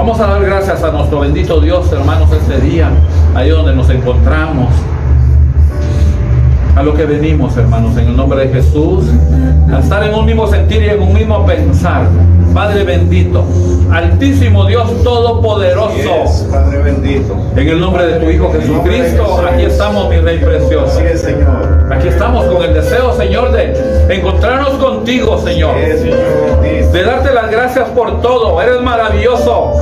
Vamos a dar gracias a nuestro bendito Dios, hermanos, este día, ahí donde nos encontramos. A lo que venimos, hermanos, en el nombre de Jesús, a estar en un mismo sentir y en un mismo pensar. Padre bendito, Altísimo Dios Todopoderoso, Yes, Padre bendito, en el nombre de tu Hijo Jesucristo, aquí estamos, mi Rey precioso. así es, Señor. Aquí estamos con el deseo, Señor, de encontrarnos contigo, Señor. Yes, Señor bendito. De darte las gracias por todo. Eres maravilloso,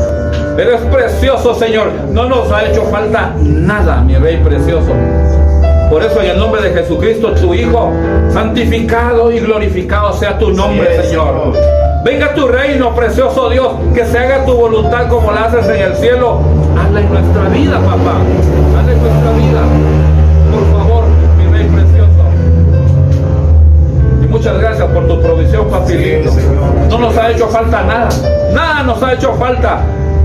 eres precioso, Señor. No nos ha hecho falta nada, mi Rey precioso. Por eso, en el nombre de Jesucristo, tu Hijo, santificado y glorificado sea tu nombre, Señor. Venga tu reino, precioso Dios, que se haga tu voluntad como la haces en el cielo. Hazla en nuestra vida, papá. Hazla en nuestra vida. Por favor, mi Rey precioso. Y muchas gracias por tu provisión, papi lindo. No nos ha hecho falta nada. Nada nos ha hecho falta.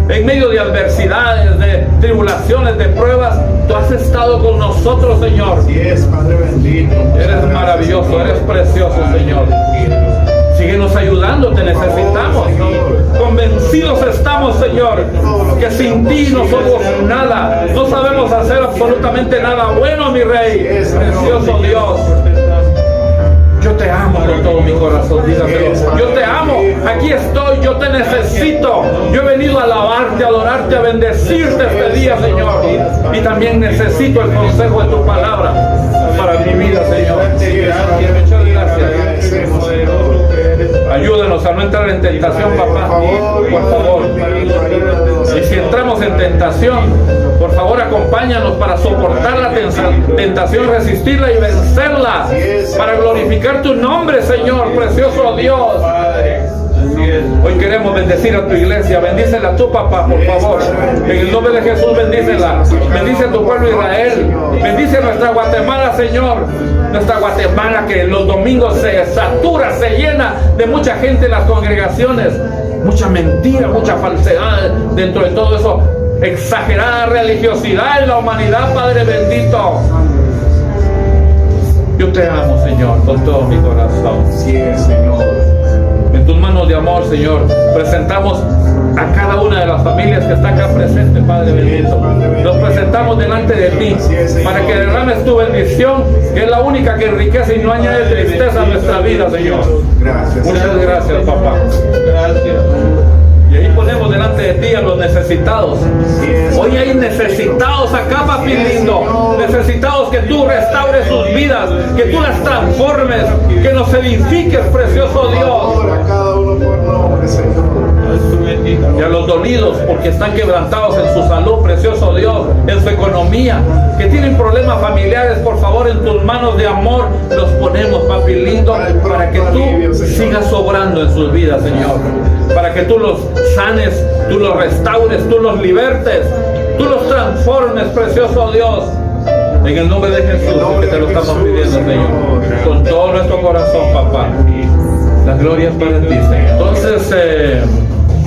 En medio de adversidades, de tribulaciones, de pruebas, tú has estado con nosotros, Señor. Así es, Padre bendito. Eres maravilloso, eres precioso, Señor. Síguenos ayudando, te necesitamos. Convencidos estamos, Señor, que sin ti no somos nada. No sabemos hacer absolutamente nada bueno, mi Rey. Precioso Dios. Yo te amo con todo mi corazón, dígamelo. Yo te amo, aquí estoy, yo te necesito. Yo he venido a alabarte, a adorarte, a bendecirte este día, Señor. Y también necesito el consejo de tu palabra para mi vida, Señor. Muchas gracias. Ayúdanos a no entrar en tentación, papá, por favor. Y si entramos en tentación, por favor, acompáñanos para soportar la tentación, resistirla y vencerla, para glorificar tu nombre, Señor, precioso Dios. Hoy queremos bendecir a tu iglesia. Bendícela tú, papá, por favor. En el nombre de Jesús, bendícela. Bendice a tu pueblo Israel. Bendice a nuestra Guatemala, Señor. Nuestra Guatemala, que los domingos se satura, se llena de mucha gente en las congregaciones. Mucha mentira, mucha falsedad dentro de todo eso. Exagerada religiosidad en la humanidad, Padre bendito. Yo te amo, Señor, con todo mi corazón. Así es, Señor. En tus manos de amor, Señor, presentamos a cada una de las familias que está acá presente, Padre bendito. Los presentamos delante de ti para que derrames tu bendición, que es la única que enriquece y no añade tristeza a nuestra vida, Señor. Gracias. Muchas gracias, papá. Gracias. Y ahí ponemos delante de ti a los necesitados. Hoy hay necesitados acá, papi lindo. Necesitados que tú restaures sus vidas, que tú las transformes, que nos edifiques, precioso Dios. A cada uno por nombre, Señor. Y a los dolidos porque están quebrantados en su salud, precioso Dios, en su economía, que tienen problemas familiares, por favor, en tus manos de amor los ponemos, papi lindo, para que tú sigas obrando en sus vidas, Señor. Para que tú los sanes, tú los restaures, tú los libertes, tú los transformes, precioso Dios. En el nombre de Jesús, que te lo estamos pidiendo, Señor. Con todo nuestro corazón, papá. La gloria es para ti, Señor. Entonces,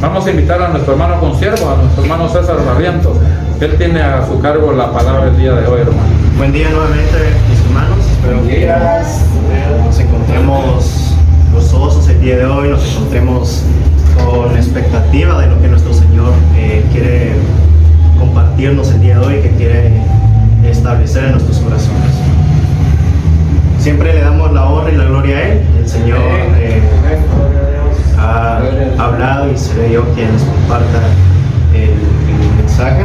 vamos a invitar a nuestro hermano consiervo, a nuestro hermano César Barrientos. Él tiene a su cargo la palabra el día de hoy, hermano. Buen día nuevamente, mis hermanos. Espero que nos encontremos gozosos el día de hoy, nos encontremos con expectativa de lo que nuestro Señor quiere compartirnos el día de hoy, que quiere establecer en nuestros corazones. Siempre le damos la honra y la gloria a Él. El Señor ha hablado y seré yo quien nos comparta el mensaje.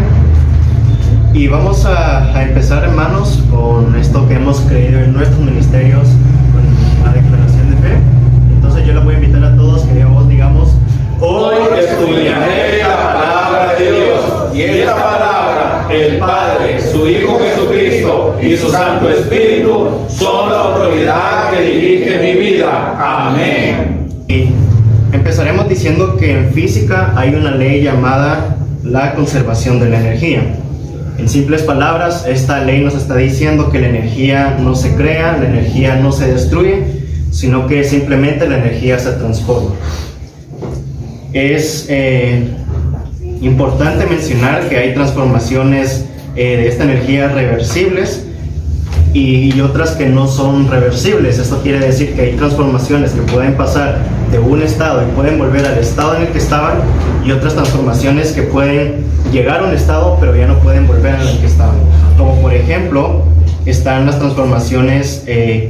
Y vamos a empezar, hermanos, con esto que hemos creído en nuestros ministerios, con la declaración de fe. Entonces yo les voy a invitar a todos que digamos: Hoy estudiaré la palabra de Dios, y esta palabra, el Padre, su Hijo Jesucristo y su Santo Espíritu son la autoridad que dirige mi vida. Amén. Y empezaremos diciendo que en física hay una ley llamada la conservación de la energía. En simples palabras, esta ley nos está diciendo que la energía no se crea, la energía no se destruye, sino que simplemente la energía se transforma. Es importante mencionar que hay transformaciones de esta energía reversibles, y otras que no son reversibles. Esto quiere decir que hay transformaciones que pueden pasar de un estado y pueden volver al estado en el que estaban, y otras transformaciones que pueden llegar a un estado pero ya no pueden volver al que estaban. Como por ejemplo están las transformaciones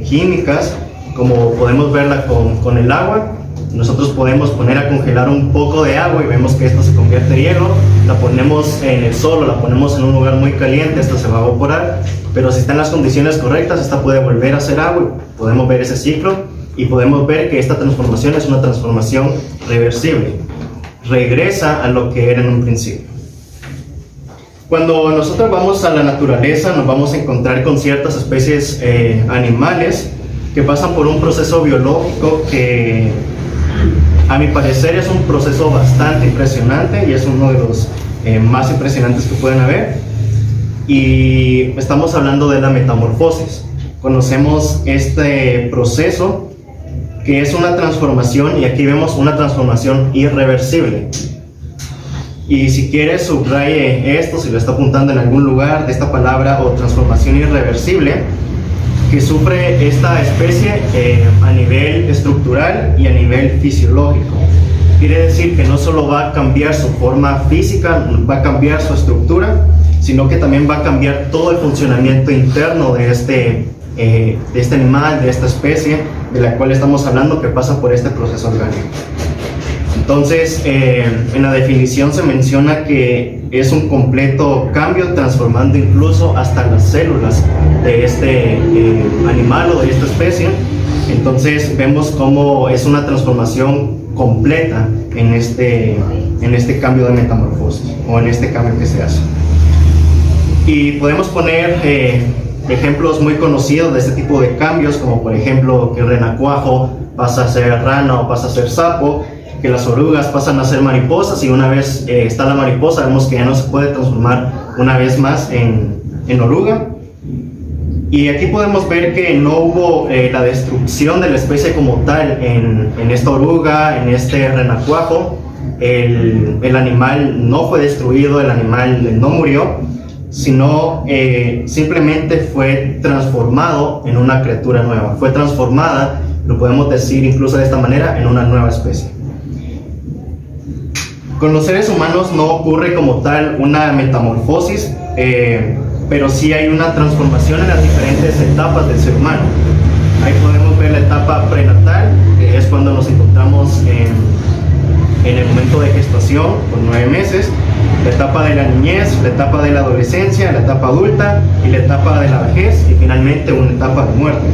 químicas, como podemos verla con el agua. Nosotros podemos poner a congelar un poco de agua y vemos que esto se convierte en hielo. La ponemos en el sol o la ponemos en un lugar muy caliente, esto se va a evaporar, pero si está en las condiciones correctas, esta puede volver a ser agua. Podemos ver ese ciclo y podemos ver que esta transformación es una transformación reversible. Regresa a lo que era en un principio. Cuando nosotros vamos a la naturaleza, nos vamos a encontrar con ciertas especies animales que pasan por un proceso biológico que, a mi parecer, es un proceso bastante impresionante y es uno de los más impresionantes que pueden haber. Y estamos hablando de la metamorfosis. Conocemos este proceso que es una transformación, y aquí vemos una transformación irreversible. Y si quiere, subraye esto, si lo está apuntando en algún lugar, de esta palabra o transformación irreversible, que sufre esta especie a nivel estructural y a nivel fisiológico. Quiere decir que no solo va a cambiar su forma física, va a cambiar su estructura, sino que también va a cambiar todo el funcionamiento interno de este animal, de esta especie de la cual estamos hablando, que pasa por este proceso orgánico. Entonces, en la definición se menciona que es un completo cambio, transformando incluso hasta las células de este animal o de esta especie. Entonces vemos cómo es una transformación completa en este cambio de metamorfosis, o en este cambio que se hace. Y podemos poner ejemplos muy conocidos de este tipo de cambios, como por ejemplo que el renacuajo pasa a ser rana o pasa a ser sapo, que las orugas pasan a ser mariposas, y una vez está la mariposa, vemos que ya no se puede transformar una vez más en oruga. Y aquí podemos ver que no hubo la destrucción de la especie como tal en esta oruga, en este renacuajo. El animal no fue destruido, el animal no murió, sino simplemente fue transformado en una criatura nueva. Fue transformada, lo podemos decir incluso de esta manera, en una nueva especie. Con los seres humanos no ocurre como tal una metamorfosis, pero sí hay una transformación en las diferentes etapas del ser humano. Ahí podemos ver la etapa prenatal, que es cuando nos encontramos en el momento de gestación, con 9 meses, la etapa de la niñez, la etapa de la adolescencia, la etapa adulta y la etapa de la vejez, y finalmente una etapa de muerte.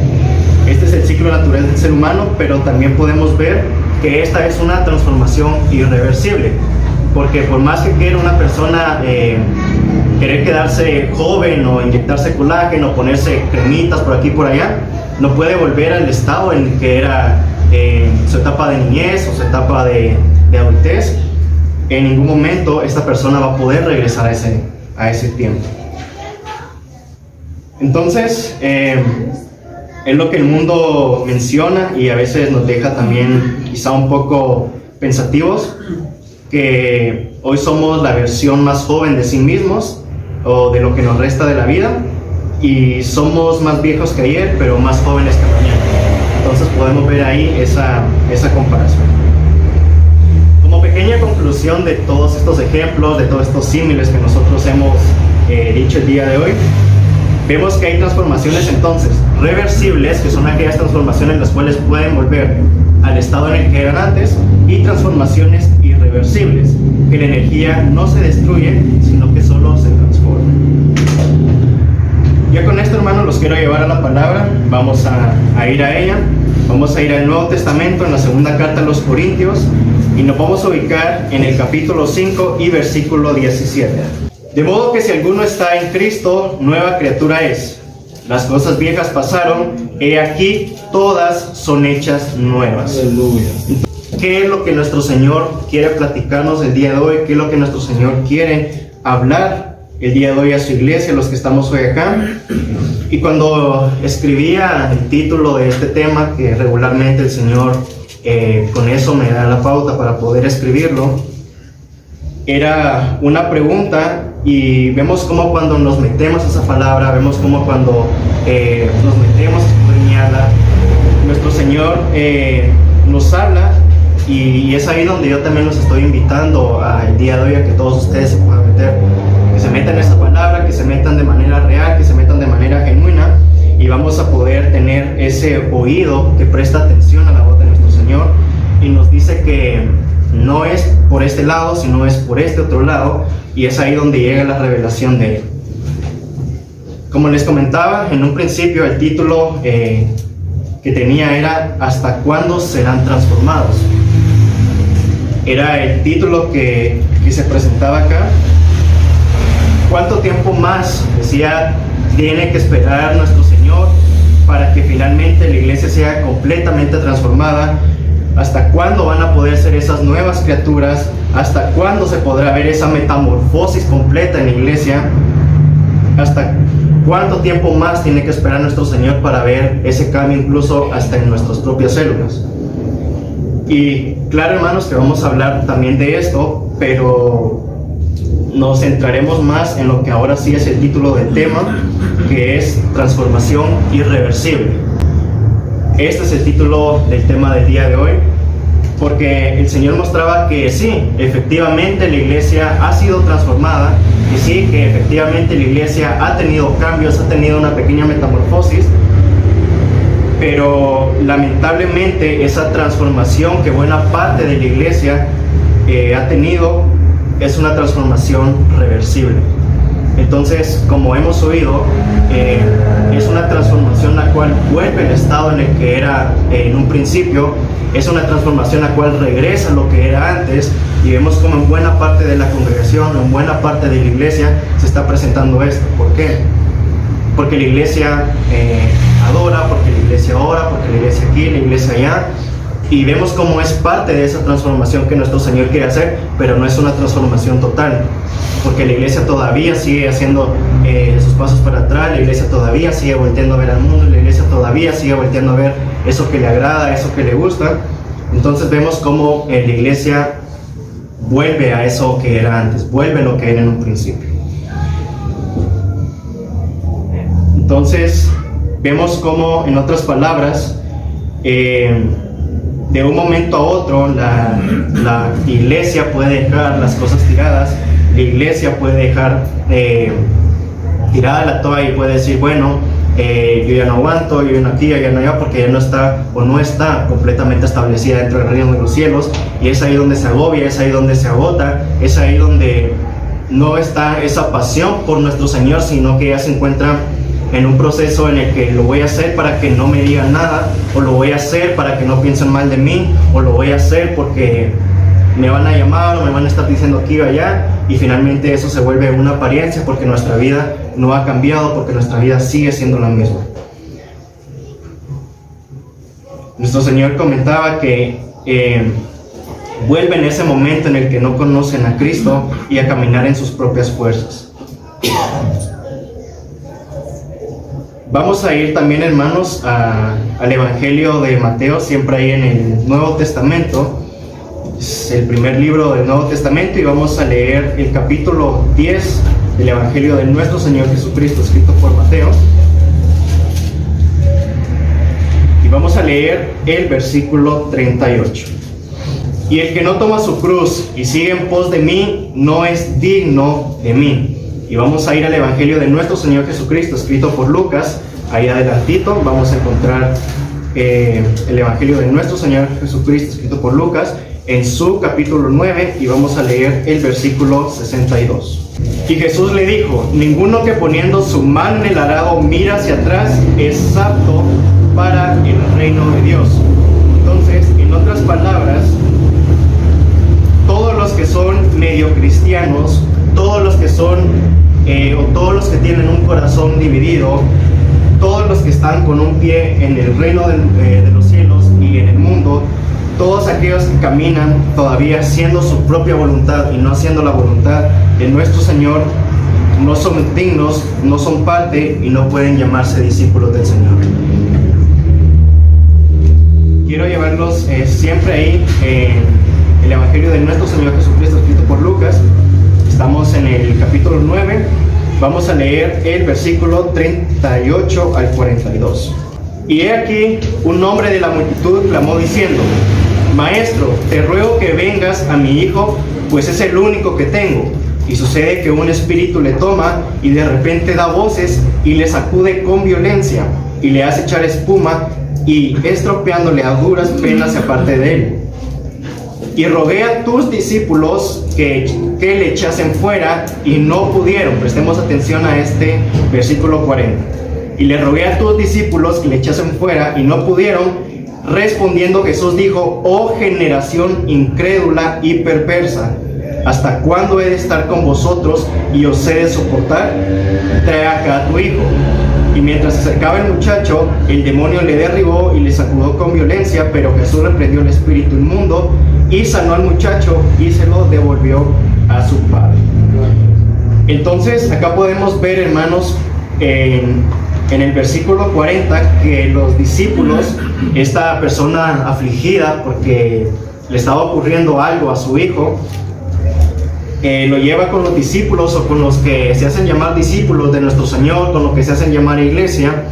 Este es el ciclo natural del ser humano, pero también podemos ver que esta es una transformación irreversible, porque por más que quiera una persona querer quedarse joven o inyectarse colágeno, ponerse cremitas por aquí y por allá, no puede volver al estado en el que era su etapa de niñez o su etapa de adultez. En ningún momento esta persona va a poder regresar a ese tiempo. Entonces, es lo que el mundo menciona, y a veces nos deja también quizá un poco pensativos, que hoy somos la versión más joven de sí mismos o de lo que nos resta de la vida, y somos más viejos que ayer pero más jóvenes que mañana. Entonces podemos ver ahí esa comparación. Como pequeña conclusión de todos estos ejemplos, de todos estos símiles que nosotros hemos dicho el día de hoy, vemos que hay transformaciones entonces reversibles, que son aquellas transformaciones las cuales pueden volver al estado en el que eran antes, y transformaciones irreversibles, que la energía no se destruye, sino que solo se transforma. Ya con esto, hermanos, los quiero llevar a la palabra. Vamos a ir a ella. Vamos a ir al Nuevo Testamento, en la segunda carta a los Corintios, y nos vamos a ubicar en el capítulo 5 y versículo 17. De modo que si alguno está en Cristo, nueva criatura es. Las cosas viejas pasaron, he aquí todas son hechas nuevas. Aleluya. ¿Qué es lo que nuestro Señor quiere platicarnos el día de hoy? ¿Qué es lo que nuestro Señor quiere hablar el día de hoy a su iglesia, a los que estamos hoy acá? Y cuando escribía el título de este tema, que regularmente el Señor con eso me da la pauta para poder escribirlo, era una pregunta, y vemos cómo cuando nos metemos a esa palabra, vemos cómo cuando nos metemos a escudriñarla, nuestro Señor nos habla, y es ahí donde yo también los estoy invitando al día de hoy a que todos ustedes se puedan meter, que se metan en esa palabra, que se metan de manera real, que se metan de manera genuina, y vamos a poder tener ese oído que presta atención a la voz de nuestro Señor, y nos dice que no es por este lado, sino es por este otro lado, y es ahí donde llega la revelación de Él. Como les comentaba en un principio, el título que tenía era ¿hasta cuándo serán transformados? Era el título que se presentaba acá. ¿Cuánto tiempo más, decía, tiene que esperar nuestro Señor para que finalmente la iglesia sea completamente transformada? ¿Hasta cuándo van a poder ser esas nuevas criaturas? ¿Hasta cuándo se podrá ver esa metamorfosis completa en la iglesia? ¿Hasta cuánto tiempo más tiene que esperar nuestro Señor para ver ese cambio incluso hasta en nuestras propias células? Y claro, hermanos, que vamos a hablar también de esto, pero nos centraremos más en lo que ahora sí es el título del tema, que es transformación irreversible. Este es el título del tema del día de hoy, porque el Señor mostraba que sí, efectivamente la iglesia ha sido transformada, y sí, que efectivamente la iglesia ha tenido cambios, ha tenido una pequeña metamorfosis, pero lamentablemente esa transformación que buena parte de la iglesia ha tenido es una transformación reversible. Entonces, como hemos oído, es una transformación la cual vuelve al estado en el que era en un principio, es una transformación la cual regresa a lo que era antes, y vemos como en buena parte de la congregación, en buena parte de la iglesia se está presentando esto. ¿Por qué? Porque la iglesia adora, porque la iglesia ora, porque la iglesia aquí, la iglesia allá, y vemos cómo es parte de esa transformación que nuestro Señor quiere hacer, pero no es una transformación total, porque la iglesia todavía sigue haciendo sus pasos para atrás, la iglesia todavía sigue volteando a ver al mundo, la iglesia todavía sigue volteando a ver eso que le agrada, eso que le gusta. Entonces vemos cómo la iglesia vuelve a eso que era antes, vuelve a lo que era en un principio. Entonces vemos cómo, en otras palabras, de un momento a otro la iglesia puede dejar las cosas tiradas, la iglesia puede dejar tirada la toalla y puede decir, bueno, yo ya no aguanto, yo ya no aquí, yo ya no allá, porque ya no está o no está completamente establecida dentro del reino de los cielos, y es ahí donde se agobia, es ahí donde se agota, es ahí donde no está esa pasión por nuestro Señor, sino que ya se encuentra en un proceso en el que lo voy a hacer para que no me digan nada, o lo voy a hacer para que no piensen mal de mí, o lo voy a hacer porque me van a llamar o me van a estar diciendo aquí o allá, y finalmente eso se vuelve una apariencia porque nuestra vida no ha cambiado, porque nuestra vida sigue siendo la misma. Nuestro Señor comentaba que vuelve en ese momento en el que no conocen a Cristo y a caminar en sus propias fuerzas. Vamos a ir también, hermanos, al Evangelio de Mateo, siempre ahí en el Nuevo Testamento. Es el primer libro del Nuevo Testamento, y vamos a leer el capítulo 10 del Evangelio de nuestro Señor Jesucristo, escrito por Mateo. Y vamos a leer el versículo 38. Y el que no toma su cruz y sigue en pos de mí, no es digno de mí. Y vamos a ir al Evangelio de nuestro Señor Jesucristo, escrito por Lucas. Ahí adelantito vamos a encontrar el Evangelio de nuestro Señor Jesucristo, escrito por Lucas, en su capítulo 9, y vamos a leer el versículo 62. Y Jesús le dijo: ninguno que poniendo su mano en el arado mira hacia atrás es apto para el reino de Dios. Entonces, en otras palabras, todos los que son medio cristianos, todos los que son o todos los que tienen un corazón dividido, todos los que están con un pie en el reino de los cielos y en el mundo, todos aquellos que caminan todavía haciendo su propia voluntad y no haciendo la voluntad de nuestro Señor, no son dignos, no son parte y no pueden llamarse discípulos del Señor. Quiero llevarlos siempre ahí en el Evangelio de nuestro Señor Jesucristo, escrito por Lucas. Estamos en el capítulo 9 Vamos a leer el versículo 38 al 42. Y he aquí, un hombre de la multitud clamó diciendo: Maestro, te ruego que vengas a mi hijo, pues es el único que tengo. Y sucede que un espíritu le toma y de repente da voces y le sacude con violencia y le hace echar espuma y estropeándole a duras penas se aparte de él. Y rogué a tus discípulos que le echasen fuera y no pudieron. Prestemos atención a este versículo 40. Y le rogué a tus discípulos que le echasen fuera y no pudieron. Respondiendo Jesús dijo: Oh generación incrédula y perversa, ¿hasta cuándo he de estar con vosotros y os he de soportar? Trae acá a tu hijo. Y mientras se acercaba el muchacho, el demonio le derribó y le sacudió con violencia, pero Jesús reprendió el espíritu inmundo y sanó al muchacho y se lo devolvió a su padre. Entonces acá podemos ver, hermanos, en el versículo 40, que los discípulos, esta persona afligida porque le estaba ocurriendo algo a su hijo, lo lleva con los discípulos o con los que se hacen llamar discípulos de nuestro Señor, con los que se hacen llamar iglesia,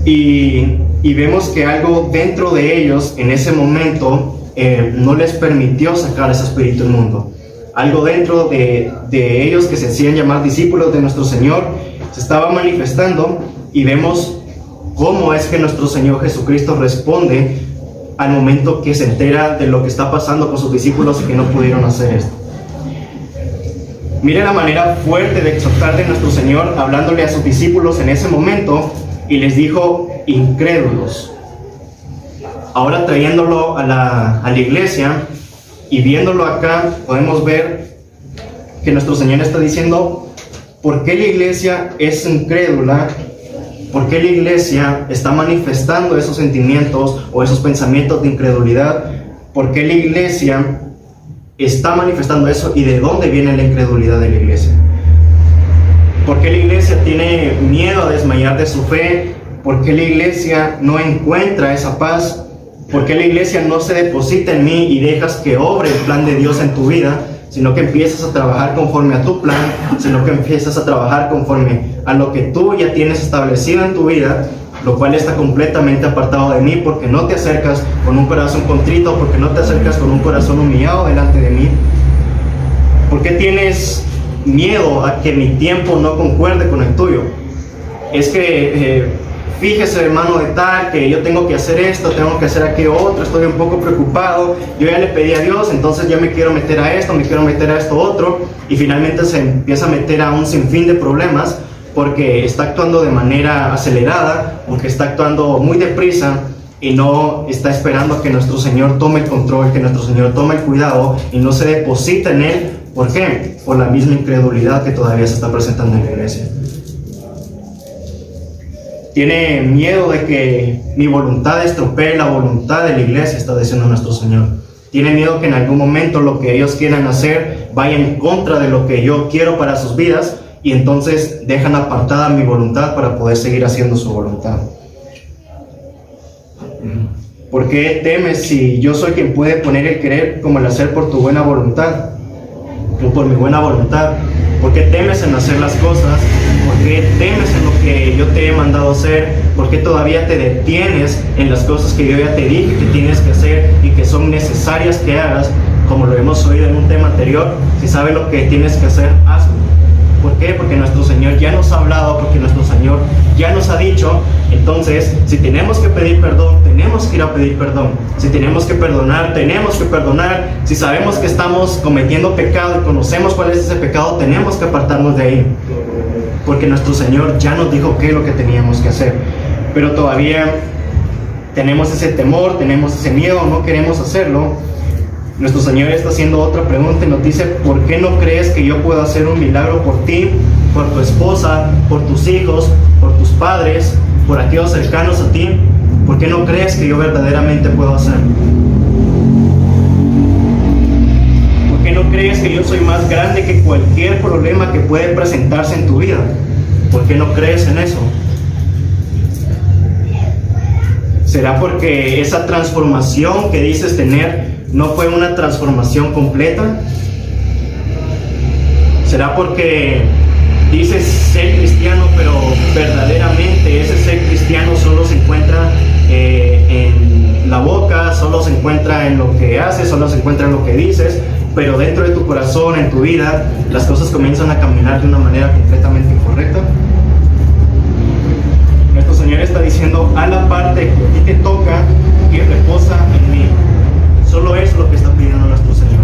y vemos que algo dentro de ellos en ese momento no les permitió sacar ese espíritu inmundo. Algo dentro de ellos que se hacían llamar discípulos de nuestro Señor se estaba manifestando, y vemos cómo es que nuestro Señor Jesucristo responde al momento que se entera de lo que está pasando con sus discípulos y que no pudieron hacer esto. Mire la manera fuerte de exhortar de nuestro Señor hablándole a sus discípulos en ese momento, y les dijo incrédulos. Ahora trayéndolo a la iglesia y viéndolo acá, podemos ver que nuestro Señor está diciendo: ¿por qué la iglesia es incrédula? ¿Por qué la iglesia está manifestando esos sentimientos o esos pensamientos de incredulidad? ¿Por qué la iglesia está manifestando eso, y de dónde viene la incredulidad de la iglesia? ¿Por qué la iglesia tiene miedo a desmayar de su fe? ¿Por qué la iglesia no encuentra esa paz? ¿Por qué la iglesia no se deposita en mí y dejas que obre el plan de Dios en tu vida, sino que empiezas a trabajar conforme a tu plan, sino que empiezas a trabajar conforme a lo que tú ya tienes establecido en tu vida, lo cual está completamente apartado de mí, porque no te acercas con un corazón contrito, porque no te acercas con un corazón humillado delante de mí? ¿Por qué tienes miedo a que mi tiempo no concuerde con el tuyo? Es que fíjese, hermano de tal, que yo tengo que hacer esto, tengo que hacer aquello otro, estoy un poco preocupado, yo ya le pedí a Dios, entonces ya me quiero meter a esto, me quiero meter a esto otro, y finalmente se empieza a meter a un sinfín de problemas, porque está actuando de manera acelerada, porque está actuando muy deprisa y no está esperando a que nuestro Señor tome el control, que nuestro Señor tome el cuidado y no se deposita en Él. ¿Por qué? Por la misma incredulidad que todavía se está presentando en la iglesia. Tiene miedo de que mi voluntad estropee la voluntad de la iglesia, está diciendo nuestro Señor. Tiene miedo que en algún momento lo que ellos quieran hacer vaya en contra de lo que yo quiero para sus vidas, y entonces dejan apartada mi voluntad para poder seguir haciendo su voluntad. ¿Por qué temes si yo soy quien puede poner el querer como el hacer por tu buena voluntad? O por mi buena voluntad. ¿Por qué temes en hacer las cosas? ¿Por qué temes en lo que yo te he mandado hacer? ¿Por qué todavía te detienes en las cosas que yo ya te dije que tienes que hacer y que son necesarias que hagas? Como lo hemos oído en un tema anterior, si sabes lo que tienes que hacer, hazlo. ¿Por qué? Porque nuestro Señor ya nos ha hablado, porque nuestro Señor ya nos ha dicho. Entonces, si tenemos que pedir perdón, tenemos que ir a pedir perdón. Si tenemos que perdonar, tenemos que perdonar. Si sabemos que estamos cometiendo pecado y conocemos cuál es ese pecado, tenemos que apartarnos de ahí. Porque nuestro Señor ya nos dijo qué es lo que teníamos que hacer. Pero todavía tenemos ese temor, tenemos ese miedo, no queremos hacerlo. Nuestro Señor está haciendo otra pregunta y nos dice: ¿por qué no crees que yo puedo hacer un milagro por ti, por tu esposa, por tus hijos, por tus padres, por aquellos cercanos a ti? ¿Por qué no crees que yo verdaderamente puedo hacerlo? ¿Por qué no crees que yo soy más grande que cualquier problema que puede presentarse en tu vida? ¿Por qué no crees en eso? ¿Será porque esa transformación que dices tener no fue una transformación completa? ¿Será porque dices ser cristiano, pero verdaderamente ese ser cristiano solo se encuentra en la boca, solo se encuentra en lo que haces, solo se encuentra en lo que dices, pero dentro de tu corazón, en tu vida, las cosas comienzan a caminar de una manera completamente incorrecta. Nuestro Señor está diciendo: a la parte que a ti te toca y reposa en mí. Solo eso es lo que está pidiendo nuestro Señor.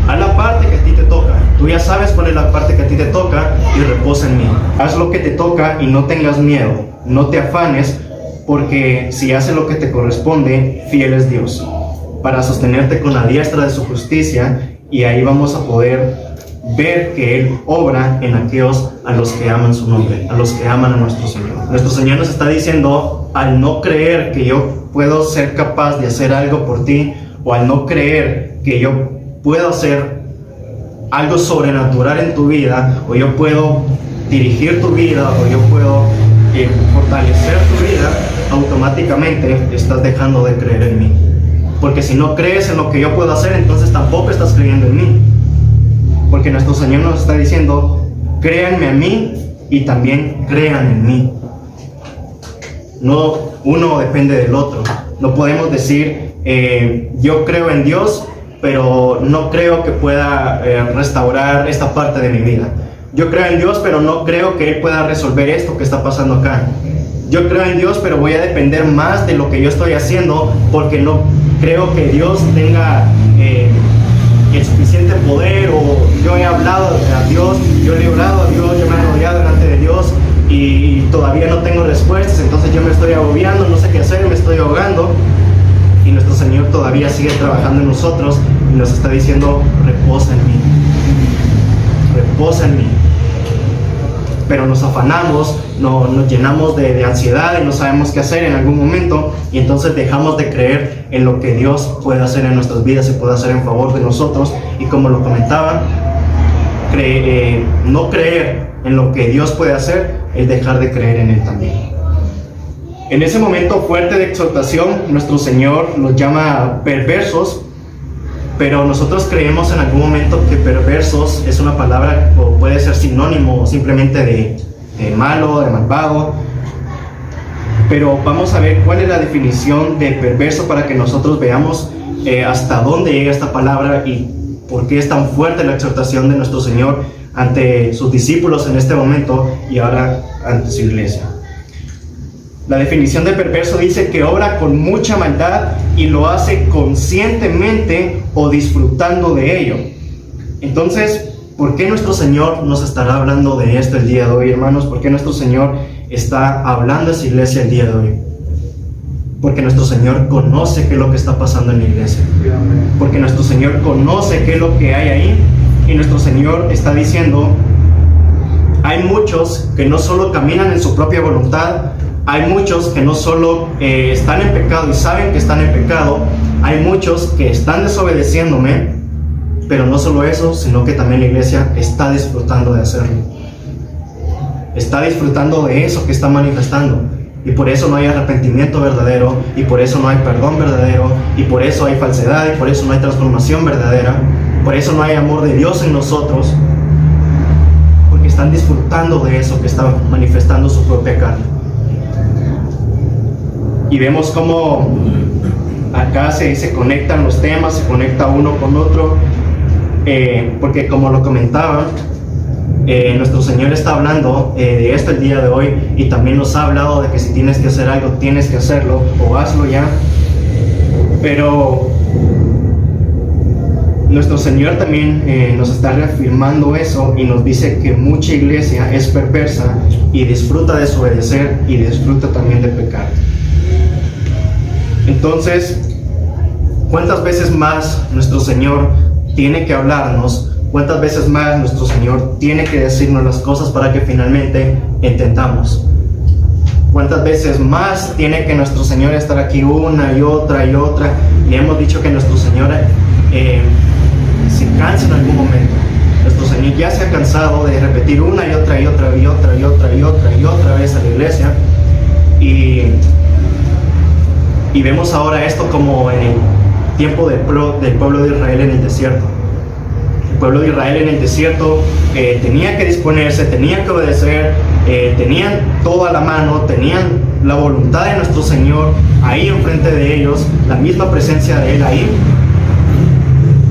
A la parte que a ti te toca. Tú ya sabes cuál es la parte que a ti te toca y reposa en mí. Haz lo que te toca y no tengas miedo. No te afanes, porque si haces lo que te corresponde, fiel es Dios, para sostenerte con la diestra de su justicia, y ahí vamos a poder ver que Él obra en aquellos a los que aman su nombre, a los que aman a nuestro Señor. Nuestro Señor nos está diciendo: al no creer que yo puedo ser capaz de hacer algo por ti, o al no creer que yo puedo hacer algo sobrenatural en tu vida, o yo puedo dirigir tu vida, o yo puedo fortalecer tu vida, automáticamente estás dejando de creer en mí. Porque si no crees en lo que yo puedo hacer, entonces tampoco estás creyendo en mí. Porque nuestro Señor nos está diciendo: créanme a mí y también crean en mí. No, uno depende del otro. No podemos decir yo creo en Dios, pero no creo que pueda restaurar esta parte de mi vida. Yo creo en Dios, pero no creo que Él pueda resolver esto que está pasando acá. Yo creo en Dios, pero voy a depender más de lo que yo estoy haciendo, porque no creo que Dios tenga el suficiente poder, o yo he hablado a Dios, yo le he orado a Dios, yo me he rodeado delante de Dios y todavía no tengo respuestas, entonces yo me estoy agobiando, no sé qué hacer, me estoy ahogando. Y nuestro Señor todavía sigue trabajando en nosotros y nos está diciendo: reposa en mí, reposa en mí. Pero nos afanamos, nos llenamos de ansiedad y no sabemos qué hacer en algún momento, y entonces dejamos de creer en lo que Dios puede hacer en nuestras vidas y puede hacer en favor de nosotros. Y como lo comentaba, no creer en lo que Dios puede hacer es dejar de creer en Él también. En ese momento fuerte de exhortación, nuestro Señor los llama perversos, pero nosotros creemos en algún momento que perversos es una palabra, o puede ser sinónimo simplemente de malo, de malvado. Pero vamos a ver cuál es la definición de perverso para que nosotros veamos hasta dónde llega esta palabra y por qué es tan fuerte la exhortación de nuestro Señor ante sus discípulos en este momento y ahora ante su iglesia. La definición de perverso dice que obra con mucha maldad y lo hace conscientemente o disfrutando de ello. Entonces, ¿por qué nuestro Señor nos estará hablando de esto el día de hoy, hermanos? ¿Por qué nuestro Señor está hablando a esa iglesia el día de hoy? Porque nuestro Señor conoce qué es lo que está pasando en la iglesia. Porque nuestro Señor conoce qué es lo que hay ahí. Y nuestro Señor está diciendo: hay muchos que no solo caminan en su propia voluntad, hay muchos que no solo están en pecado y saben que están en pecado, hay muchos que están desobedeciéndome, pero no solo eso, sino que también la iglesia está disfrutando de hacerlo. Está disfrutando de eso que está manifestando. Y por eso no hay arrepentimiento verdadero, y por eso no hay perdón verdadero, y por eso hay falsedad, y por eso no hay transformación verdadera, por eso no hay amor de Dios en nosotros, porque están disfrutando de eso que está manifestando su propia carne. Y vemos cómo acá se conectan los temas, se conecta uno con otro, porque como lo comentaba, nuestro Señor está hablando de esto el día de hoy, y también nos ha hablado de que si tienes que hacer algo, tienes que hacerlo, o hazlo ya. Pero nuestro Señor también nos está reafirmando eso, y nos dice que mucha iglesia es perversa y disfruta de desobedecer y disfruta también de pecar. Entonces, ¿cuántas veces más nuestro Señor tiene que hablarnos? ¿Cuántas veces más nuestro Señor tiene que decirnos las cosas para que finalmente entendamos? ¿Cuántas veces más tiene que nuestro Señor estar aquí una y otra y otra? Y hemos dicho que nuestro Señor se cansa en algún momento. Nuestro Señor ya se ha cansado de repetir una y otra y otra y otra y otra y otra y otra vez a la iglesia. Y vemos ahora esto como en el tiempo del pueblo de Israel en el desierto. pueblo de Israel en el desierto tenía que disponerse, tenía que obedecer, tenían todo a la mano, tenían la voluntad de nuestro Señor ahí enfrente de ellos, la misma presencia de Él ahí.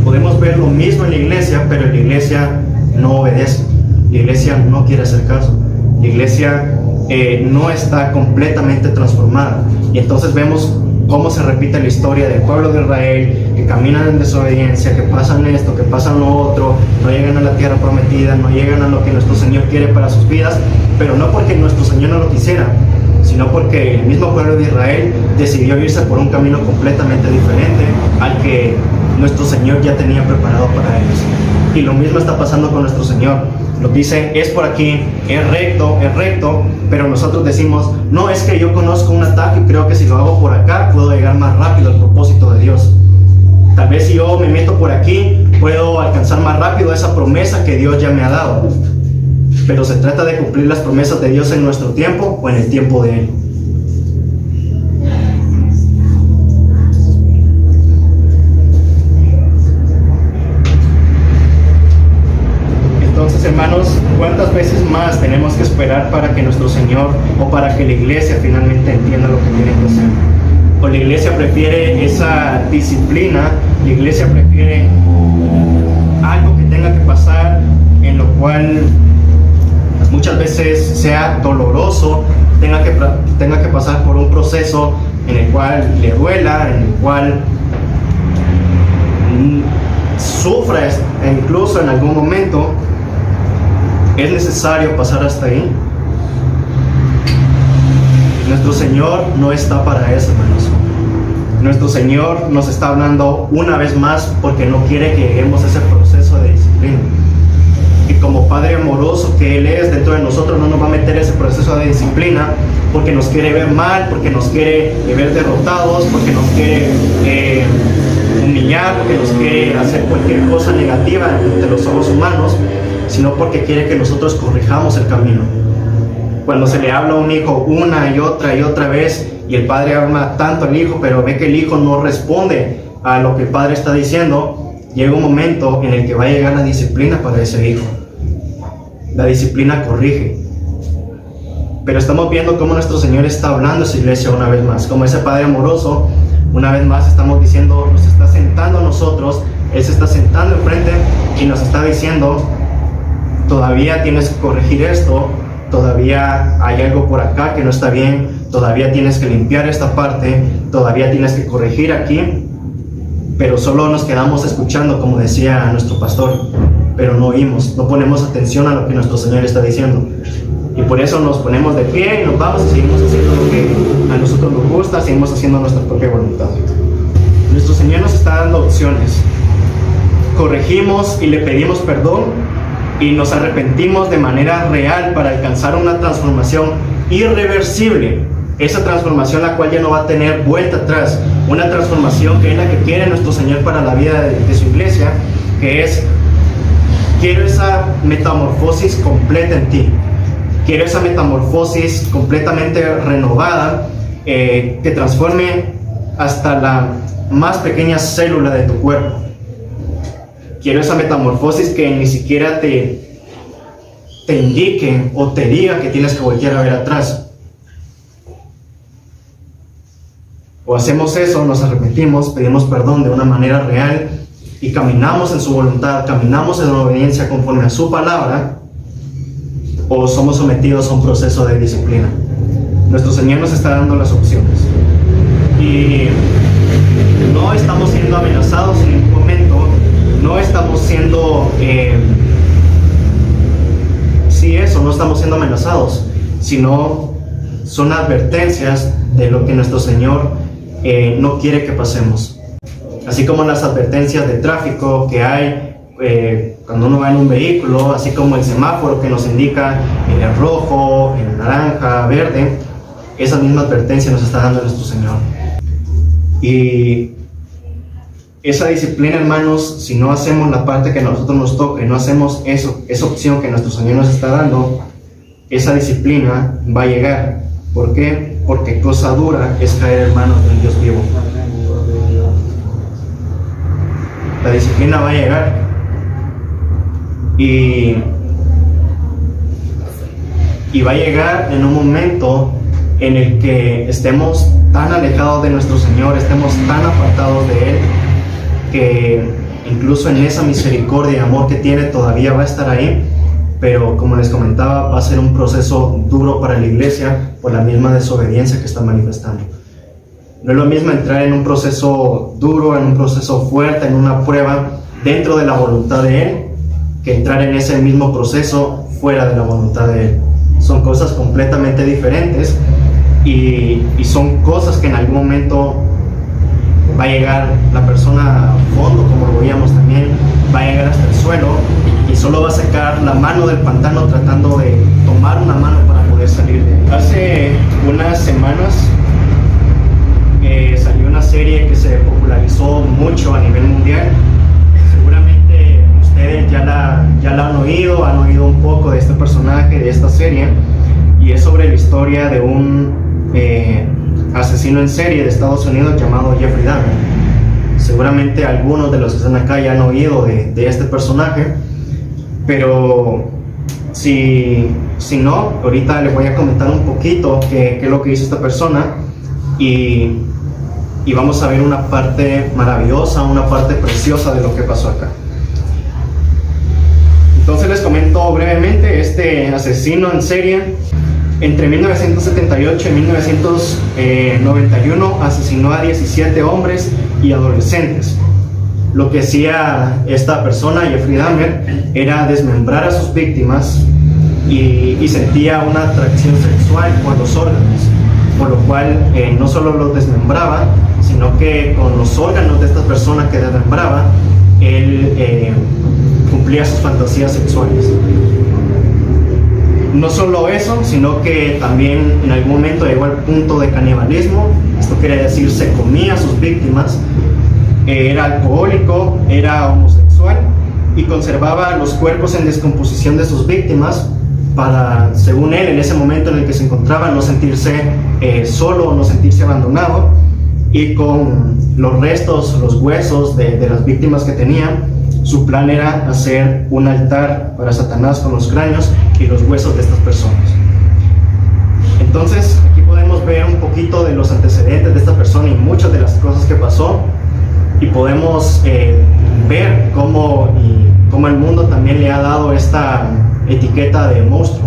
Podemos ver lo mismo en la iglesia, pero la iglesia no obedece, la iglesia no quiere hacer caso, la iglesia no está completamente transformada. Y entonces vemos cómo se repite la historia del pueblo de Israel, que caminan en desobediencia, que pasan esto, que pasan lo otro, no llegan a la tierra prometida, no llegan a lo que nuestro Señor quiere para sus vidas, pero no porque nuestro Señor no lo quisiera, sino porque el mismo pueblo de Israel decidió irse por un camino completamente diferente al que nuestro Señor ya tenía preparado para ellos. Y lo mismo está pasando con nuestro Señor. Nos dice, es por aquí, es recto, pero nosotros decimos, no, es que yo conozco un atajo y creo que si lo hago por acá puedo llegar más rápido al propósito de Dios. Tal vez si yo me meto por aquí puedo alcanzar más rápido esa promesa que Dios ya me ha dado. Pero se trata de cumplir las promesas de Dios en nuestro tiempo o en el tiempo de Él. Entonces, hermanos, ¿cuántas veces más tenemos que esperar para que nuestro Señor o para que la iglesia finalmente entienda lo que tiene que hacer? O la iglesia prefiere esa disciplina, la iglesia prefiere algo que tenga que pasar, en lo cual muchas veces sea doloroso, tenga que pasar por un proceso en el cual le duela, en el cual sufra e incluso en algún momento. ¿Es necesario pasar hasta ahí? Nuestro Señor no está para eso, hermanos. Nuestro Señor nos está hablando una vez más porque no quiere que lleguemos a ese proceso de disciplina. Y como Padre amoroso que Él es dentro de nosotros, no nos va a meter ese proceso de disciplina porque nos quiere ver mal, porque nos quiere ver derrotados, porque nos quiere humillar, porque nos quiere hacer cualquier cosa negativa ante los ojos humanos, sino porque quiere que nosotros corrijamos el camino. Cuando se le habla a un hijo una y otra vez, y el padre ama tanto al hijo, pero ve que el hijo no responde a lo que el padre está diciendo, llega un momento en el que va a llegar la disciplina para ese hijo. La disciplina corrige. Pero estamos viendo cómo nuestro Señor está hablando a su iglesia una vez más, como ese Padre amoroso. Una vez más estamos diciendo, nos está sentando a nosotros, Él se está sentando enfrente y nos está diciendo, todavía tienes que corregir esto, todavía hay algo por acá que no está bien, todavía tienes que limpiar esta parte, todavía tienes que corregir aquí, pero solo nos quedamos escuchando, como decía nuestro pastor, pero no oímos, no ponemos atención a lo que nuestro Señor está diciendo. Y por eso nos ponemos de pie y nos vamos y seguimos haciendo lo que a nosotros nos gusta, seguimos haciendo nuestra propia voluntad. Nuestro Señor nos está dando opciones. Corregimos y le pedimos perdón, y nos arrepentimos de manera real para alcanzar una transformación irreversible. Esa transformación la cual ya no va a tener vuelta atrás. Una transformación que es la que quiere nuestro Señor para la vida de su iglesia, que es, quiero esa metamorfosis completa en ti. Quiero esa metamorfosis completamente renovada, que transforme hasta la más pequeña célula de tu cuerpo. Quiero esa metamorfosis que ni siquiera te indique o te diga que tienes que voltear a ver atrás. O hacemos eso, nos arrepentimos, pedimos perdón de una manera real y caminamos en su voluntad, caminamos en obediencia conforme a su palabra, o somos sometidos a un proceso de disciplina. Nuestro Señor nos está dando las opciones y no estamos siendo amenazados en ningún momento. No estamos siendo, no estamos siendo amenazados, sino son advertencias de lo que nuestro Señor no quiere que pasemos. Así como las advertencias de tráfico que hay cuando uno va en un vehículo, así como el semáforo que nos indica el rojo, el naranja, verde, esa misma advertencia nos está dando nuestro Señor. Y esa disciplina, hermanos, si no hacemos la parte que a nosotros nos toca, no hacemos eso, esa opción que nuestro Señor nos está dando, esa disciplina va a llegar. ¿Por qué? Porque cosa dura es caer en manos del Dios vivo. La disciplina va a llegar. Y va a llegar en un momento en el que estemos tan alejados de nuestro Señor, estemos tan apartados de Él, que incluso en esa misericordia y amor que tiene todavía va a estar ahí, pero como les comentaba, va a ser un proceso duro para la iglesia por la misma desobediencia que está manifestando. No es lo mismo entrar en un proceso duro, en un proceso fuerte, en una prueba dentro de la voluntad de Él, que entrar en ese mismo proceso fuera de la voluntad de Él. Son cosas completamente diferentes y son cosas que en algún momento va a llegar la persona a fondo, como lo veíamos también, va a llegar hasta el suelo y solo va a sacar la mano del pantano tratando de tomar una mano para poder salir de ahí. Hace unas semanas salió una serie que se popularizó mucho a nivel mundial. Seguramente ustedes ya la han oído un poco de este personaje, de esta serie, y es sobre la historia de un asesino en serie de Estados Unidos llamado Jeffrey Dahmer. Seguramente algunos de los que están acá ya han oído de este personaje, pero si no, ahorita les voy a comentar un poquito qué es lo que hizo esta persona y vamos a ver una parte maravillosa, una parte preciosa de lo que pasó acá. Entonces les comento brevemente. Este asesino en serie entre 1978 y 1991 asesinó a 17 hombres y adolescentes. Lo que hacía esta persona, Jeffrey Dahmer, era desmembrar a sus víctimas y sentía una atracción sexual por los órganos, por lo cual no solo los desmembraba, sino que con los órganos de estas personas que desmembraba, él cumplía sus fantasías sexuales. No solo eso, sino que también en algún momento llegó al punto de canibalismo. Esto quiere decir, se comía a sus víctimas. Era alcohólico, era homosexual y conservaba los cuerpos en descomposición de sus víctimas para, según él, en ese momento en el que se encontraba, no sentirse solo, no sentirse abandonado, y con los restos, los huesos de las víctimas que tenía, su plan era hacer un altar para Satanás con los cráneos y los huesos de estas personas. Entonces aquí podemos ver un poquito de los antecedentes de esta persona y muchas de las cosas que pasó, y podemos ver cómo el mundo también le ha dado esta etiqueta de monstruo,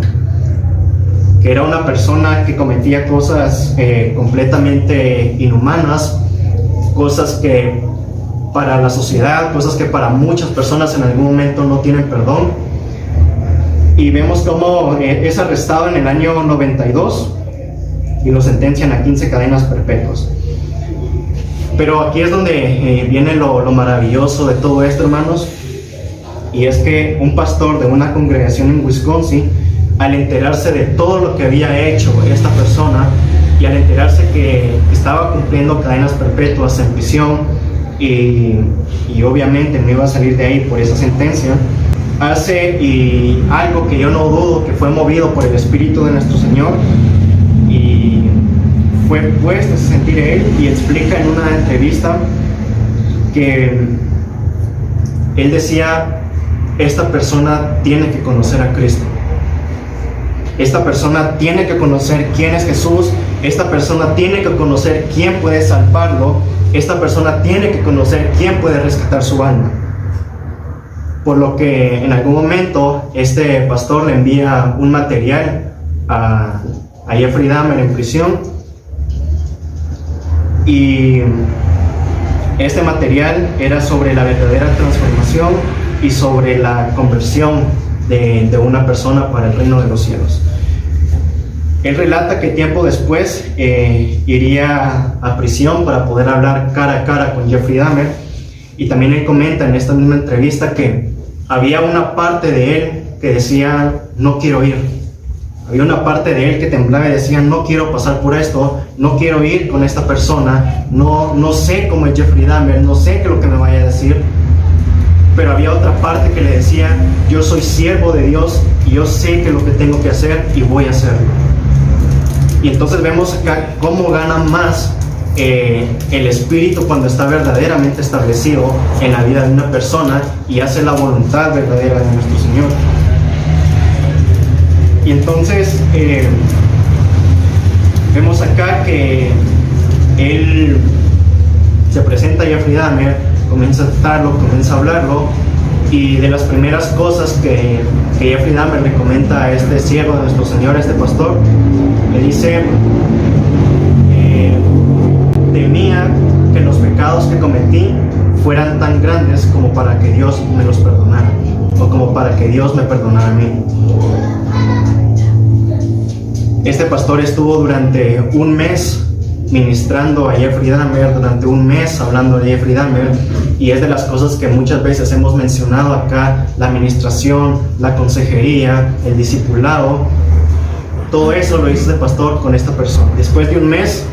que era una persona que cometía cosas completamente inhumanas, cosas que para la sociedad, cosas que para muchas personas en algún momento no tienen perdón. Y vemos cómo es arrestado en el año 92 y lo sentencian a 15 cadenas perpetuas. Pero aquí es donde viene lo maravilloso de todo esto, hermanos, y es que un pastor de una congregación en Wisconsin, al enterarse de todo lo que había hecho esta persona y al enterarse que estaba cumpliendo cadenas perpetuas en prisión y obviamente no iba a salir de ahí por esa sentencia, hace algo que yo no dudo que fue movido por el Espíritu de nuestro Señor, y fue puesto a sentir él, y explica en una entrevista que él decía: esta persona tiene que conocer a Cristo, esta persona tiene que conocer quién es Jesús, esta persona tiene que conocer quién puede salvarlo, esta persona tiene que conocer quién puede rescatar su alma. Por lo que en algún momento este pastor le envía un material a Jeffrey Dahmer en prisión, y este material era sobre la verdadera transformación y sobre la conversión de una persona para el reino de los cielos. Él relata que tiempo después iría a prisión para poder hablar cara a cara con Jeffrey Dahmer, y también él comenta en esta misma entrevista que había una parte de él que decía: no quiero ir. Había una parte de él que temblaba y decía: no quiero pasar por esto, no quiero ir con esta persona, no sé cómo es Jeffrey Dahmer, no sé qué es lo que me vaya a decir. Pero había otra parte que le decía: yo soy siervo de Dios y yo sé qué es lo que tengo que hacer y voy a hacerlo. Y entonces vemos acá cómo gana más el espíritu, cuando está verdaderamente establecido en la vida de una persona y hace la voluntad verdadera de nuestro Señor. Y entonces vemos acá que él se presenta a Jeffrey Dahmer, comienza a tratarlo, comienza a hablarlo, y de las primeras cosas que Jeffrey Dahmer le comenta a este siervo de nuestro Señor, a este pastor, le dice: temía que los pecados que cometí fueran tan grandes como para que Dios me los perdonara, o como para que Dios me perdonara a mí. Este pastor estuvo durante un mes ministrando a Jeffrey Dahmer, durante un mes hablando de Jeffrey Dahmer, y es de las cosas que muchas veces hemos mencionado acá: la administración, la consejería, el discipulado. Todo eso lo hizo este pastor con esta persona. Después de un mes,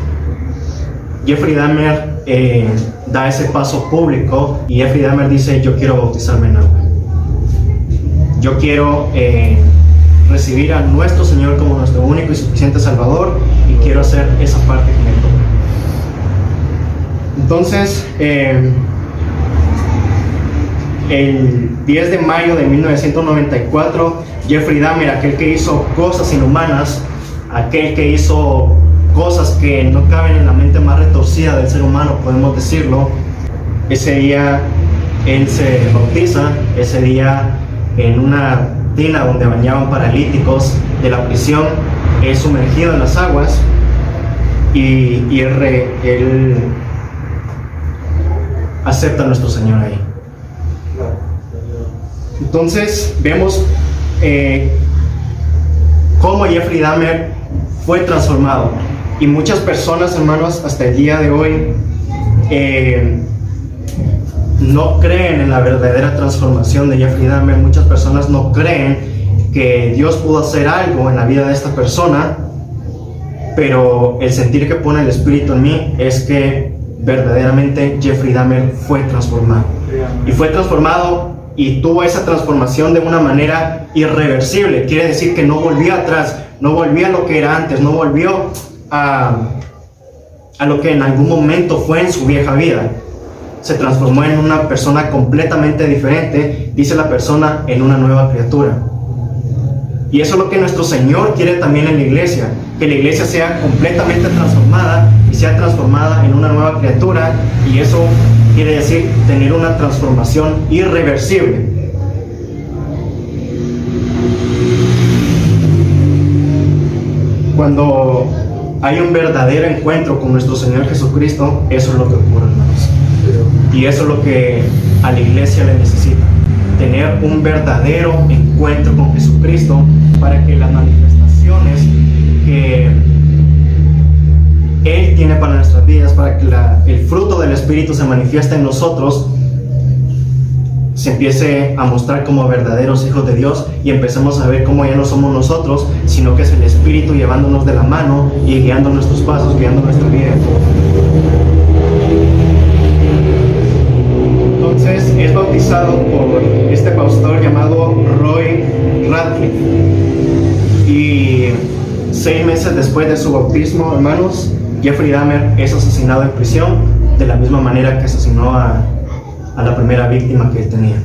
Jeffrey Dahmer da ese paso público, y Jeffrey Dahmer dice: yo quiero bautizarme en agua, yo quiero recibir a nuestro Señor como nuestro único y suficiente Salvador, y quiero hacer esa parte que me toca. Entonces, el 10 de mayo de 1994, Jeffrey Dahmer, aquel que hizo cosas inhumanas, aquel que hizo cosas que no caben en la mente más retorcida del ser humano, podemos decirlo, ese día él se bautiza. Ese día, en una tina donde bañaban paralíticos de la prisión, es sumergido en las aguas, y él acepta a nuestro Señor ahí. Entonces vemos cómo Jeffrey Dahmer fue transformado, y muchas personas, hermanos, hasta el día de hoy no creen en la verdadera transformación de Jeffrey Dahmer. Muchas personas no creen que Dios pudo hacer algo en la vida de esta persona, pero el sentir que pone el Espíritu en mí es que verdaderamente Jeffrey Dahmer fue transformado, y fue transformado y tuvo esa transformación de una manera irreversible. Quiere decir que no volvió atrás, no volvió a lo que era antes, no volvió a lo que en algún momento fue en su vieja vida. Se transformó en una persona completamente diferente, dice la persona, en una nueva criatura. Y eso es lo que nuestro Señor quiere también en la iglesia, que la iglesia sea completamente transformada y sea transformada en una nueva criatura, y eso quiere decir tener una transformación irreversible. Cuando hay un verdadero encuentro con nuestro Señor Jesucristo, eso es lo que ocurre, hermanos. Y eso es lo que a la iglesia le necesita: tener un verdadero encuentro con Jesucristo, para que las manifestaciones que Él tiene para nuestras vidas, para que el fruto del Espíritu se manifieste en nosotros, se empiece a mostrar como verdaderos hijos de Dios, y empecemos a ver cómo ya no somos nosotros, sino que es el Espíritu llevándonos de la mano y guiando nuestros pasos, guiando nuestra vida. Entonces es bautizado por este pastor llamado Roy Ratcliffe, y 6 meses después de su bautismo, hermanos, Jeffrey Dahmer es asesinado en prisión, de la misma manera que asesinó a la primera víctima que él tenía.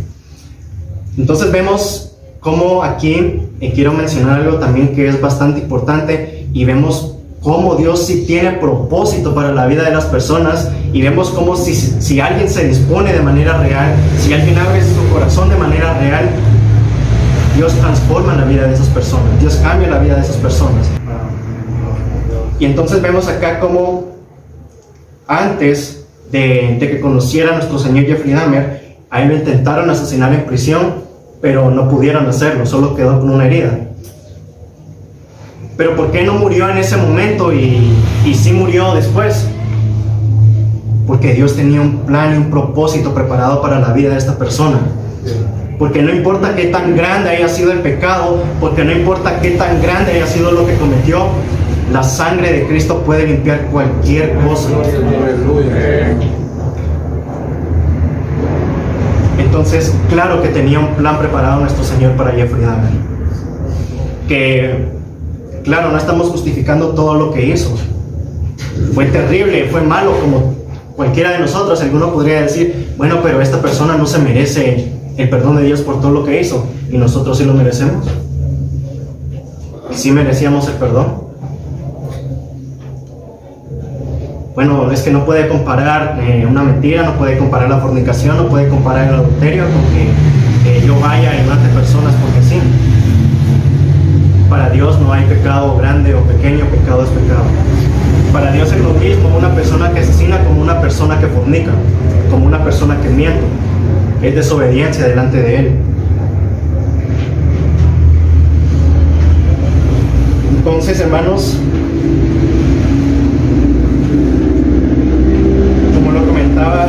Entonces vemos cómo aquí, quiero mencionar algo también que es bastante importante, y vemos cómo Dios sí tiene propósito para la vida de las personas, y vemos cómo si alguien se dispone de manera real, si alguien abre su corazón de manera real, Dios transforma la vida de esas personas, Dios cambia la vida de esas personas. Y entonces vemos acá cómo antes de que conociera a nuestro Señor Jeffrey Dahmer, a él lo intentaron asesinar en prisión, pero no pudieron hacerlo, solo quedó con una herida. Pero ¿por qué no murió en ese momento y sí murió después? Porque Dios tenía un plan y un propósito preparado para la vida de esta persona. Porque no importa qué tan grande haya sido el pecado, porque no importa qué tan grande haya sido lo que cometió, la sangre de Cristo puede limpiar cualquier cosa. Entonces, claro que tenía un plan preparado nuestro Señor para Jeffrey Dahmer. Que, claro, no estamos justificando todo lo que hizo, fue terrible, fue malo como cualquiera de nosotros. Alguno podría decir, bueno, pero esta persona no se merece el perdón de Dios por todo lo que hizo, y nosotros sí lo merecemos. ¿Y sí merecíamos el perdón? Bueno, es que no puede comparar una mentira, no puede comparar la fornicación, no puede comparar el adulterio con que yo vaya y mate personas porque sí. Para Dios no hay pecado grande o pequeño, pecado es pecado. Para Dios es lo mismo una persona que asesina como una persona que fornica, como una persona que miente, que es desobediencia delante de Él. Entonces, hermanos, como lo comentaba,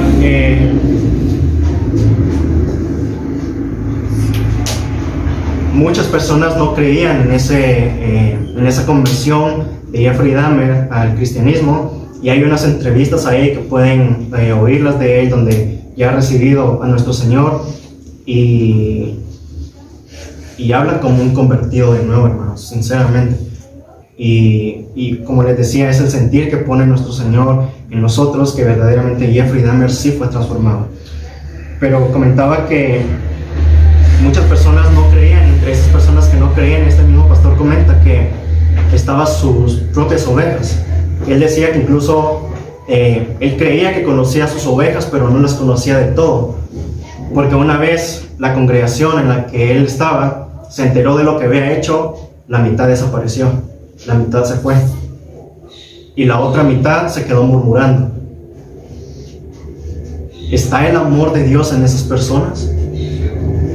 muchas personas no creían en esa conversión de Jeffrey Dahmer al cristianismo, y hay unas entrevistas ahí que pueden oírlas de él, donde ya ha recibido a nuestro Señor y habla como un convertido de nuevo, hermanos, sinceramente. Y como les decía, es el sentir que pone nuestro Señor en nosotros, que verdaderamente Jeffrey Dahmer sí fue transformado. Pero comentaba que muchas personas no creían. Entre esas personas que no creían, este mismo pastor comenta que estaban sus propias ovejas. Él decía que incluso él creía que conocía a sus ovejas, pero no las conocía de todo, porque una vez la congregación en la que él estaba se enteró de lo que había hecho, la mitad desapareció, la mitad se fue y la otra mitad se quedó murmurando. ¿Está el amor de Dios en esas personas?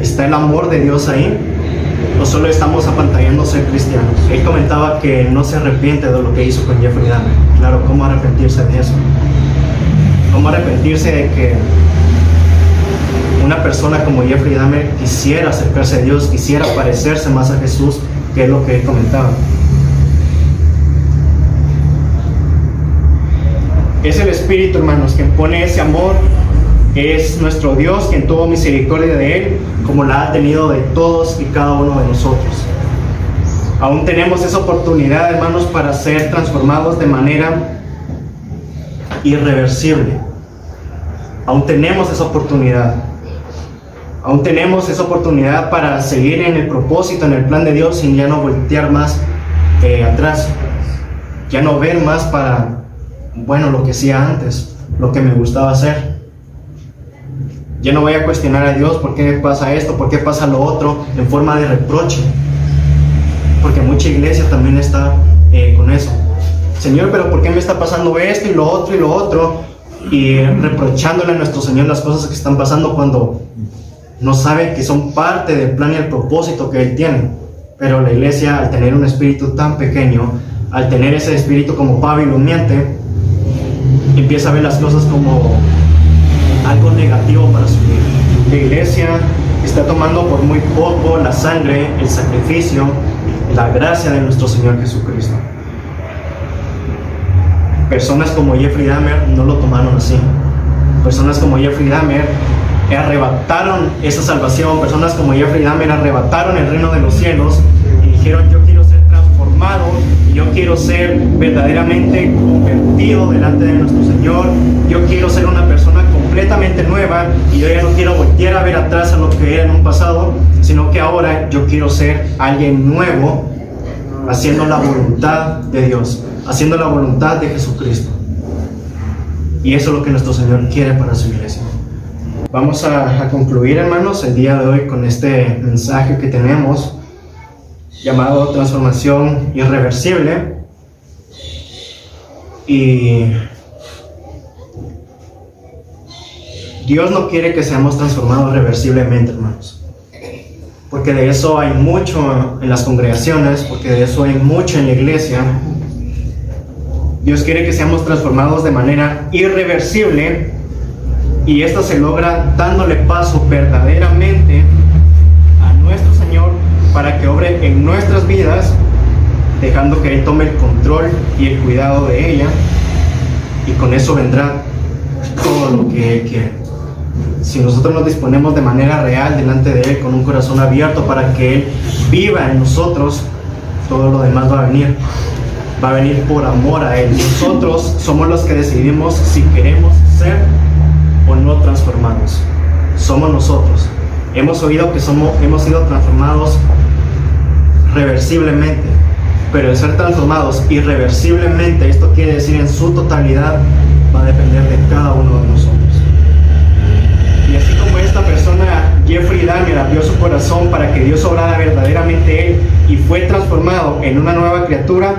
¿Está el amor de Dios ahí? ¿O solo estamos apantallando ser cristianos? Él comentaba que no se arrepiente de lo que hizo con Jeffrey Dahmer. Claro, ¿cómo arrepentirse de eso? ¿Cómo arrepentirse de que una persona como Jeffrey Dahmer quisiera acercarse a Dios, quisiera parecerse más a Jesús, que es lo que él comentaba? Es el Espíritu, hermanos, quien pone ese amor. Es nuestro Dios quien tuvo misericordia de Él, como la ha tenido de todos y cada uno de nosotros. Aún tenemos esa oportunidad, hermanos, para ser transformados de manera irreversible. Aún tenemos esa oportunidad. Aún tenemos esa oportunidad para seguir en el propósito, en el plan de Dios, sin ya no voltear más atrás. Ya no ver más para, bueno, lo que hacía antes, lo que me gustaba hacer. Ya no voy a cuestionar a Dios por qué me pasa esto, por qué pasa lo otro, en forma de reproche. Porque mucha iglesia también está con eso. Señor, pero ¿por qué me está pasando esto y lo otro y lo otro? Y reprochándole a nuestro Señor las cosas que están pasando, cuando no sabe que son parte del plan y el propósito que Él tiene. Pero la iglesia, al tener un espíritu tan pequeño, al tener ese espíritu como pábilo miente, empieza a ver las cosas como algo negativo para su vida. La iglesia está tomando por muy poco la sangre, el sacrificio, la gracia de nuestro Señor Jesucristo. Personas como Jeffrey Dahmer no lo tomaron así. Personas como Jeffrey Dahmer arrebataron esa salvación. Personas como Jeffrey Dahmer arrebataron el reino de los cielos y dijeron: yo quiero ser transformado, y yo quiero ser verdaderamente convertido delante de nuestro Señor. Yo quiero ser una persona completamente nueva, y yo ya no quiero voltear a ver atrás a lo que era en un pasado, sino que ahora yo quiero ser alguien nuevo, haciendo la voluntad de Dios, haciendo la voluntad de Jesucristo. Y eso es lo que nuestro Señor quiere para su iglesia. Vamos a concluir, hermanos, el día de hoy con este mensaje que tenemos llamado transformación irreversible. Y Dios no quiere que seamos transformados reversiblemente, hermanos, porque de eso hay mucho en las congregaciones, porque de eso hay mucho en la iglesia. Dios quiere que seamos transformados de manera irreversible, y esto se logra dándole paso verdaderamente a nuestro Señor para que obre en nuestras vidas, dejando que Él tome el control y el cuidado de ella, y con eso vendrá todo lo que Él quiere. Si nosotros nos disponemos de manera real delante de Él, con un corazón abierto para que Él viva en nosotros, todo lo demás va a venir. va a venir por amor a Él. Nosotros somos los que decidimos si queremos ser o no transformados. Somos nosotros. Hemos oído que hemos sido transformados reversiblemente, pero el ser transformados irreversiblemente, esto quiere decir en su totalidad, va a depender de cada uno de nosotros. Y así como esta persona, Jeffrey Dahmer, abrió su corazón para que Dios obrara verdaderamente él y fue transformado en una nueva criatura,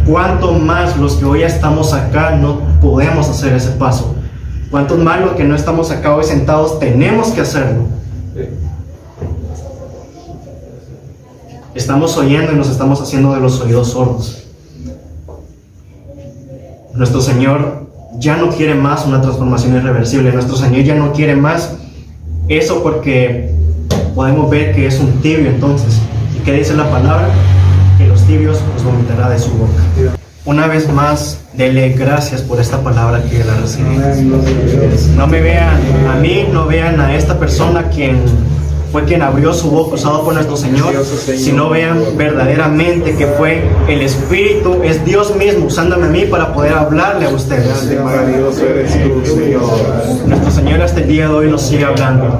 cuánto más los que hoy estamos acá no podemos hacer ese paso. Cuántos más los que no estamos acá hoy sentados tenemos que hacerlo. Estamos oyendo y nos estamos haciendo de los oídos sordos. Nuestro Señor ya no quiere más una transformación irreversible. Nuestro Señor ya no quiere más eso, porque podemos ver que es un tibio entonces. ¿Y qué dice la palabra? Que los tibios los vomitará de su boca. Una vez más, dele gracias por esta palabra que la recibí. No me vean a mí, no vean a esta persona quien abrió su boca usado por nuestro Señor, sino vean verdaderamente que fue el Espíritu, es Dios mismo usándome a mí para poder hablarle a ustedes. Maravilloso eres tú, Señor. Nuestro Señor hasta el día de hoy nos sigue hablando.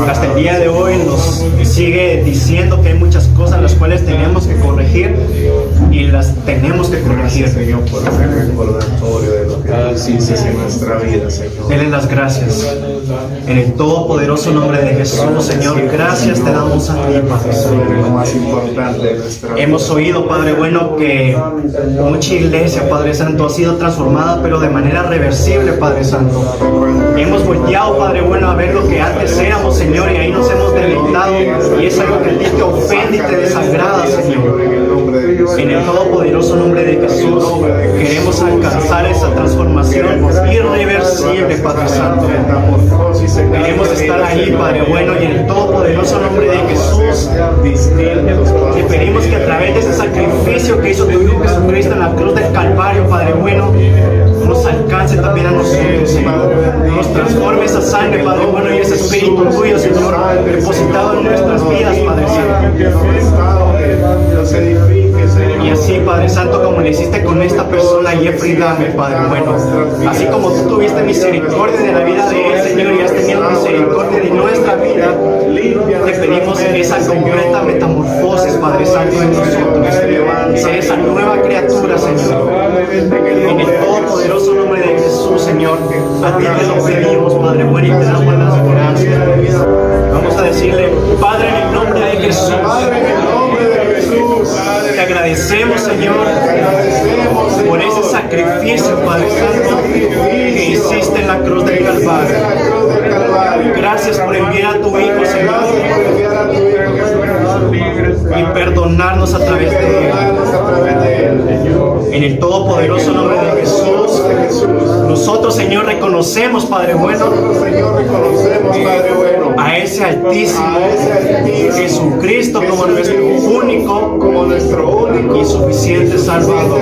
Hasta el día de hoy nos sigue diciendo que hay muchas cosas las cuales tenemos que corregir y las tenemos que corregir. Señor, por ser recordatorio de lo que tú hiciste en nuestra vida, Señor. Denle las gracias. En el todopoderoso nombre de Jesús, Señor, gracias te damos a ti, Padre Santo. Lo más importante de nuestra vida. Hemos oído, Padre bueno, que mucha iglesia, Padre Santo, ha sido transformada, pero de manera reversible, Padre Santo. Hemos volteado, Padre bueno, a ver lo que antes éramos, Señor, y ahí nos hemos deleitado, y es algo que a ti te ofende y te desagrada, Señor. En el todopoderoso nombre de Jesús, queremos alcanzar esa transformación irreversible, Padre Santo. Queremos estar ahí, Padre bueno, y en el todopoderoso nombre de Jesús, te pedimos que a través de ese sacrificio que hizo tu Hijo Jesucristo en la cruz del Calvario, Padre bueno, nos alcance también a nosotros, Señor. Nos transforme esa sangre, Padre bueno, y ese Espíritu tuyo, Señor, depositado en nuestras vidas, Padre Santo. Y así, Padre Santo, como le hiciste con esta persona, Jeffrey Dahmer, Padre bueno, así como tú tuviste misericordia de la vida de él, Señor, y has tenido misericordia de nuestra vida, te pedimos esa completa metamorfosis, Padre Santo, en nosotros, ser esa nueva criatura, Señor. En el todopoderoso nombre de Jesús, Señor, a ti te lo pedimos, Padre bueno, y te damos las gracias. Vamos a decirle: Padre, en el nombre de Jesús, te agradecemos, Señor, por ese sacrificio, Padre Santo, que hiciste en la cruz del Calvario. Gracias por enviar a tu Hijo, Señor, y perdonarnos a través de él. En el todopoderoso nombre de Jesús, nosotros, Señor, reconocemos, Padre bueno, a ese altísimo Jesucristo como nuestro único y suficiente Salvador.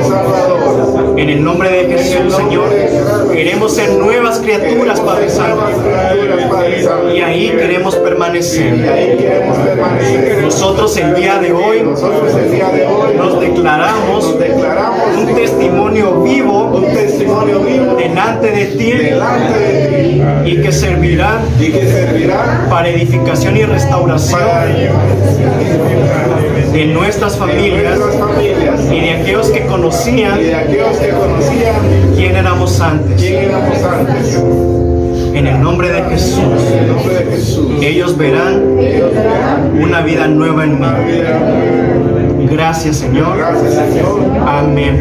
En el nombre de Jesús, Señor, queremos ser nuevas criaturas, Padre Santo, y ahí queremos permanecer. Nosotros el día de hoy nos declaramos un testimonio vivo delante de ti, y que servirá para edificación y restauración de nuestras familias y de aquellos que conocían quién éramos antes. En el nombre de Jesús, ellos verán una vida nueva en mí. Gracias, Señor. Amén.